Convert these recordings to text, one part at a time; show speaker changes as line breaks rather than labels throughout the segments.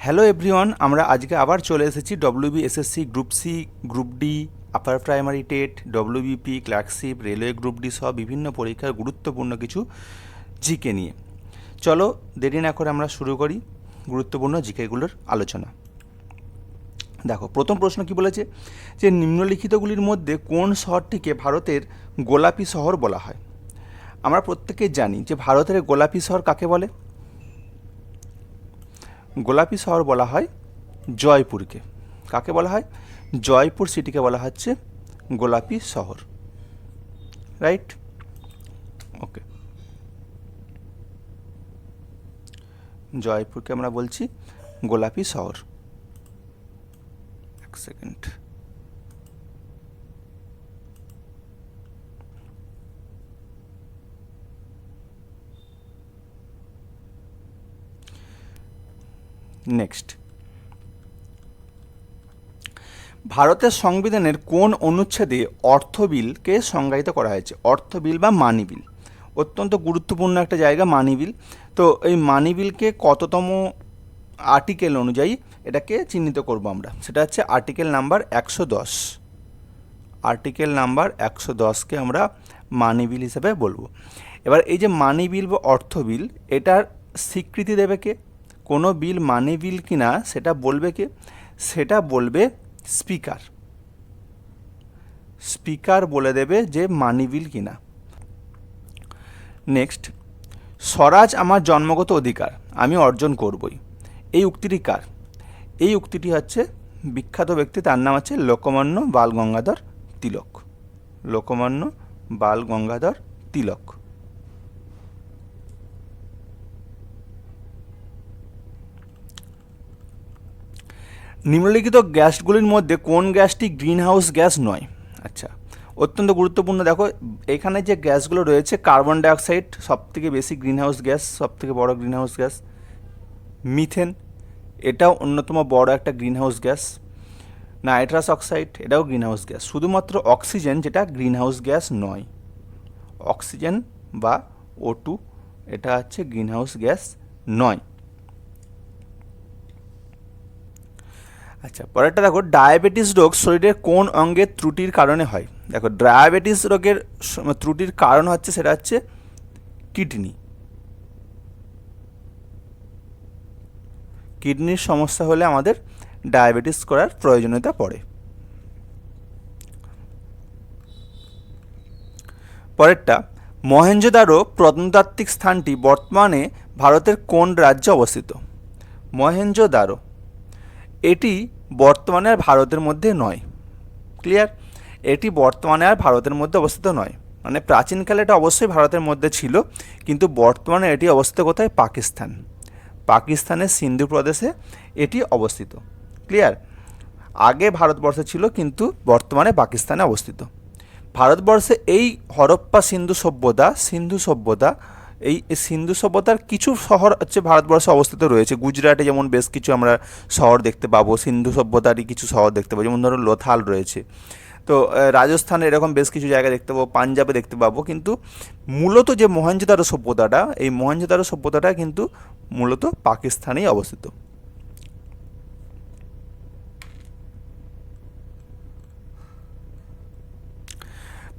Hello everyone, আমরা আজকে আবার চলে এসেছি WBSSC group C, group D, upper primary TET, WBP, clerkship, railway group D সহ বিভিন্ন পরীক্ষার গুরুত্বপূর্ণ কিছু জিকে নিয়ে। চলো দেরি না করে আমরা শুরু করি গুরুত্বপূর্ণ জিকেগুলোর আলোচনা। দেখো, প্রথম প্রশ্ন কি বলেছে যে নিম্নলিখিতগুলির মধ্যে কোন শহরটিকে ভারতের গোলাপি শহর বলা হয়? আমরা প্রত্যেকেই জানি যে ভারতের গোলাপি শহর কাকে বলে। গোলাপি শহর বলা হয় জয়পুরকে। কাকে বলা হয়? জয়পুর সিটিকে বলা হচ্ছে গোলাপি শহর। রাইট? ওকে, জয়পুরকে আমরা বলছি গোলাপি শহর। এক সেকেন্ড। নেক্সট, ভারতের সংবিধানের কোন অনুচ্ছেদে অর্থ বিলকে সংজ্ঞায়িত করা হয়েছে? অর্থ বিল বা মানি বিল, অত্যন্ত গুরুত্বপূর্ণ একটা জায়গা মানি বিল। তো এই মানি বিলকে কততম আর্টিকেল অনুযায়ী এটাকে চিহ্নিত করব আমরা? সেটা হচ্ছে আর্টিকেল নাম্বার 110। আর্টিকেল নাম্বার 110কে আমরা মানি বিল হিসেবে বলবো। এবার এই যে মানি বিল বা অর্থ বিল, এটার স্বীকৃতি দেবে কে? কোনো বিল মানি বিল কিনা সেটা বলবে কে? সেটা বলবে স্পিকার। স্পিকার বলে দেবে যে মানি বিল কিনা। নেক্সট, স্বরাজ আমার জন্মগত অধিকার, আমি অর্জন করবই। এই উক্তিটি কার? এই উক্তিটি হচ্ছে বিখ্যাত ব্যক্তি, তার নাম হচ্ছে লোকমান্য বাল গঙ্গাধর তিলক। লোকমান্য বাল গঙ্গাধর তিলক। নিম্নলিখিত গ্যাসগুলির মধ্যে কোন গ্যাসটি গ্রিন হাউস গ্যাস নয়? আচ্ছা, অত্যন্ত গুরুত্বপূর্ণ। দেখো, এখানে যে গ্যাসগুলো রয়েছে, কার্বন ডাইঅক্সাইড সবথেকে বেশি গ্রিন হাউস গ্যাস, সবথেকে বড় গ্রিন হাউস গ্যাস। মিথেন, এটাও অন্যতম বড় একটা green house gas. Nitrous oxide, এটাও গ্রিন হাউস গ্যাস। শুধুমাত্র অক্সিজেন যেটা গ্রিন হাউস গ্যাস নয়। অক্সিজেন বা O2 এটা হচ্ছে গ্রিন হাউস গ্যাস নয়। আচ্ছা, পরেরটা দেখো, ডায়াবেটিস রোগ শরীরের কোন অঙ্গের ত্রুটির কারণে হয়? দেখো, ডায়াবেটিস রোগের ত্রুটির কারণ হচ্ছে, সেটা হচ্ছে কিডনি। কিডনির সমস্যা হলে আমাদের ডায়াবেটিস করার প্রয়োজনীয়তা পড়ে। পরেরটা, মহেঞ্জোদারো প্রত্নতাত্ত্বিক স্থানটি বর্তমানে ভারতের কোন রাজ্যে অবস্থিত? মহেঞ্জোদারো এটি বর্তমানে আর ভারতের মধ্যে নয়। ক্লিয়ার? এটি বর্তমানে আর ভারতের মধ্যে অবস্থিত নয়। মানে প্রাচীনকালে এটা অবশ্যই ভারতের মধ্যে ছিল, কিন্তু বর্তমানে এটি অবস্থিত কোথায়? পাকিস্তান। পাকিস্তানের সিন্ধু প্রদেশে এটি অবস্থিত। ক্লিয়ার? আগে ভারতবর্ষে ছিল, কিন্তু বর্তমানে পাকিস্তানে অবস্থিত। ভারতবর্ষে এই হরপ্পা সিন্ধু সভ্যতা এই সিন্ধু সভ্যতার কিছু শহর হচ্ছে ভারতবর্ষে অবস্থিত রয়েছে। গুজরাটে যেমন বেশ কিছু আমরা শহর দেখতে পাবো, সিন্ধু সভ্যতারই কিছু শহর দেখতে পাবো, যেমন ধরো লোথাল রয়েছে। তো রাজস্থানে এরকম বেশ কিছু জায়গা দেখতে পাবো, পাঞ্জাবে দেখতে পাবো। কিন্তু মূলত যে মহেঞ্জোদারো সভ্যতাটা, এই মহেঞ্জোদারো সভ্যতাটা কিন্তু মূলত পাকিস্তানেই অবস্থিত।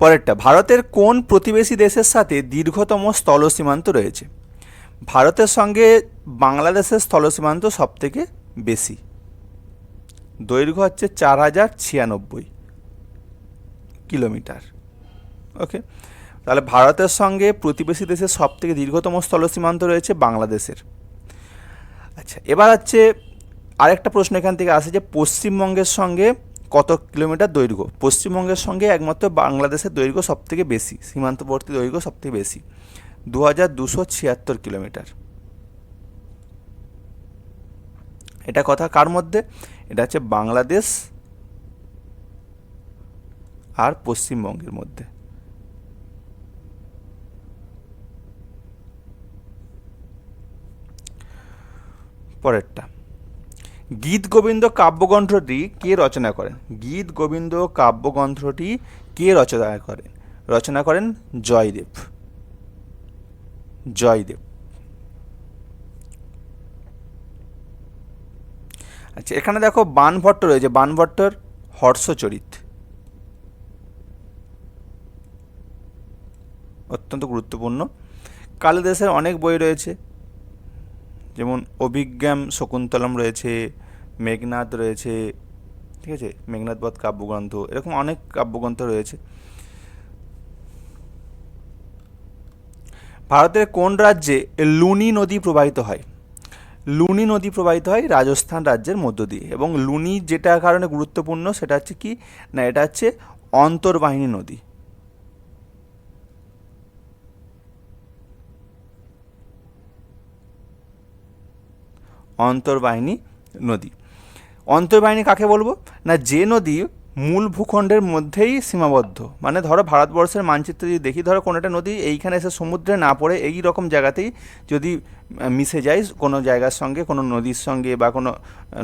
পরেরটা, ভারতের কোন প্রতিবেশী দেশের সাথে দীর্ঘতম স্থল সীমান্ত রয়েছে? ভারতের সঙ্গে বাংলাদেশের স্থল সীমান্ত সব থেকে বেশি। দৈর্ঘ্য হচ্ছে 4096 কিলোমিটার। ওকে, তাহলে ভারতের সঙ্গে প্রতিবেশী দেশের সব থেকে দীর্ঘতম স্থল সীমান্ত রয়েছে বাংলাদেশের। আচ্ছা, এবার হচ্ছে আরেকটা প্রশ্ন এখান থেকে আসে যে পশ্চিমবঙ্গের সঙ্গে কত কিলোমিটার দৈর্ঘ্য? পশ্চিমবঙ্গের সঙ্গে একমাত্র বাংলাদেশের দৈর্ঘ্য সবথেকে বেশি, সীমান্তবর্তী দৈর্ঘ্য সবথেকে বেশি, 2276 কিলোমিটার। এটা কথা কার মধ্যে? এটা হচ্ছে বাংলাদেশ আর পশ্চিমবঙ্গের মধ্যে। পরেরটা, গীত গোবিন্দ কাব্যগ্রন্থটি কে রচনা করেন? গীত গোবিন্দ কাব্যগ্রন্থটি কে রচনা করেন? রচনা করেন জয়দেব। জয়দেব। আচ্ছা, এখানে দেখো বাণভট্ট রয়েছে, বাণভট্টর হর্ষচরিত অত্যন্ত গুরুত্বপূর্ণ। কালিদাসের অনেক বই রয়েছে, যেমন অভিজ্ঞান শকুন্তলম রয়েছে, মেঘনাদ রয়েছে, ঠিক আছে, মেঘনাদ বধ কাব্যগ্রন্থ, এরকম অনেক কাব্যগ্রন্থ রয়েছে। ভারতের কোন রাজ্যে লুনি নদী প্রবাহিত হয়? লুনি নদী প্রবাহিত হয় রাজস্থান রাজ্যের মধ্য দিয়ে, এবং লুনি যেটা কারণে গুরুত্বপূর্ণ সেটা হচ্ছে কি না, এটা হচ্ছে অন্তর্বাহিনী নদী। অন্তর্বাহিনী নদী, অন্তর্বাহিনী কাকে বলবো না, যে নদী মূল ভূখণ্ডের মধ্যেই সীমাবদ্ধ। মানে ধরো ভারতবর্ষের মানচিত্রে যদি দেখি, ধরো কোনো একটা নদী এইখানে এসে সমুদ্রে না পড়ে এই রকম জায়গাতেই যদি মিশে যায় কোনো জায়গার সঙ্গে, কোনো নদীর সঙ্গে, বা কোনো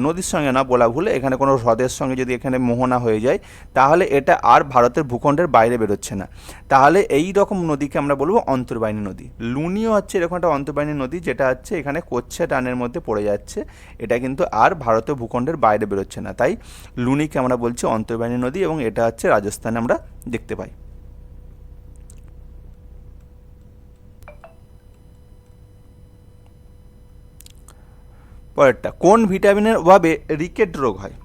নদীর সঙ্গে না বলা ভুল, এখানে কোনো হ্রদের সঙ্গে যদি এখানে মোহনা হয়ে যায়, তাহলে এটা আর ভারতের ভূখণ্ডের বাইরে বেরোচ্ছে না, তাহলে এই রকম নদীকে আমরা বলবো অন্তর্বাহিনী নদী। লুনিও হচ্ছে এরকম একটা অন্তর্বাহিনী নদী, যেটা হচ্ছে এখানে কোচ্ছা টানের মধ্যে পড়ে যাচ্ছে, এটা কিন্তু আর ভারতীয় ভূখণ্ডের বাইরে বেরোচ্ছে না, তাই লুনিকে আমরা বলছি অন্তর্বাহিনী নদী, এবং এটা হচ্ছে রাজস্থানে আমরা দেখতে পাই। পরেরটা, কোন ভিটামিনের অভাবে রিকেট রোগ হয়?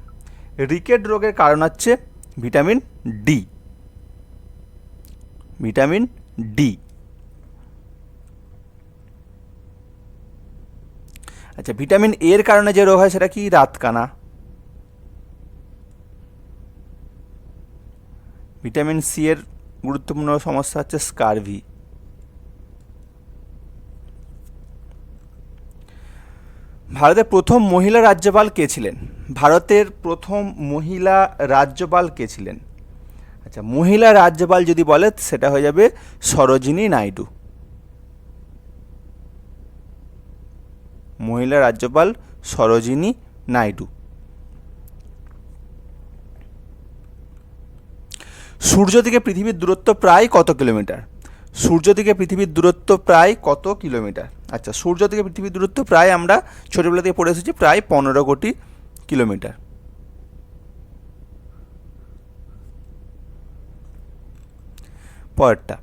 রিকেট রোগের কারণ হচ্ছে ভিটামিন ডি, ভিটামিন ডি। আচ্ছা, ভিটামিন এর কারণে যে রোগ হয় সেটা কি? রাতকানা। ভিটামিন সি এর গুরুত্বপূর্ণ সমস্যা হচ্ছে স্কারভি। ভারতের প্রথম মহিলা রাজ্যপাল কে ছিলেন? ভারতের প্রথম মহিলা রাজ্যপাল কে ছিলেন? আচ্ছা, মহিলা রাজ্যপাল যদি বলে সেটা হয়ে যাবে সরোজিনী নাইডু। মহিলা রাজ্যপাল সরোজিনী নাইডু। সূর্য থেকে পৃথিবীর দূরত্ব প্রায় কত কিলোমিটার? সূর্য থেকে পৃথিবীর দূরত্ব প্রায় কত কিলোমিটার? আচ্ছা, সূর্য থেকে পৃথিবীর দূরত্ব প্রায়, আমরা ছোটোবেলা থেকে পড়ে এসেছি, প্রায় 15 কোটি কিলোমিটার। পরেরটা,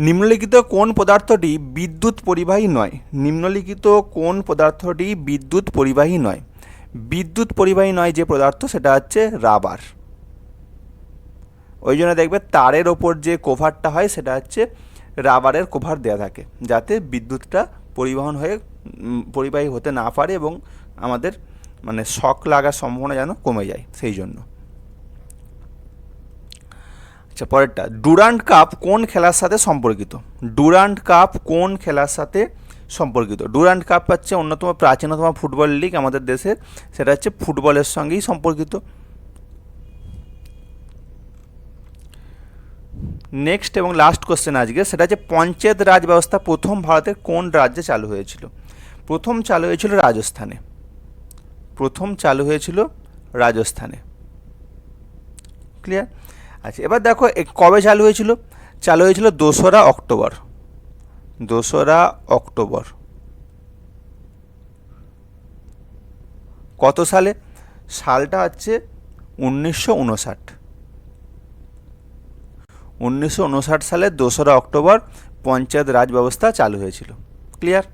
নিম্নলিখিত কোন পদার্থটি বিদ্যুৎ পরিবাহী নয়? নিম্নলিখিত কোন পদার্থটি বিদ্যুৎ পরিবাহী নয়? বিদ্যুৎ পরিবাহী নয় যে পদার্থ সেটা হচ্ছে রাবার। ওই জন্য দেখবে তারের ওপর যে কভারটা হয় সেটা হচ্ছে রাবারের কভার দেওয়া থাকে, যাতে বিদ্যুৎটা পরিবাহী হতে না পারে, এবং আমাদের মানে শক লাগার সম্ভাবনা যেন কমে যায় সেই জন্য। আচ্ছা, পরেরটা, ডুরান্ড কাপ কোন খেলার সাথে সম্পর্কিত? ডুরান্ড কাপ কোন খেলার সাথে সম্পর্কিত? ডুরান্ড কাপ হচ্ছে অন্যতম প্রাচীনতম ফুটবল লিগ আমাদের দেশের, সেটা হচ্ছে ফুটবলের সঙ্গেই সম্পর্কিত। নেক্সট এবং লাস্ট কোশ্চেন আজকে, সেটা হচ্ছে পঞ্চায়েত রাজ ব্যবস্থা প্রথম ভারতের কোন রাজ্যে চালু হয়েছিল? প্রথম চালু হয়েছিল রাজস্থানে। প্রথম চালু হয়েছিল রাজস্থানে। ক্লিয়ার? আচ্ছা, এবার দেখো কবে চালু হয়েছিল? চালু হয়েছিল 2রা অক্টোবর। 2রা অক্টোবর কত সালে? সালটা হচ্ছে 1959। 1959 সালে 2রা অক্টোবর পঞ্চায়েত রাজ ব্যবস্থা চালু হয়েছিল। ক্লিয়ার?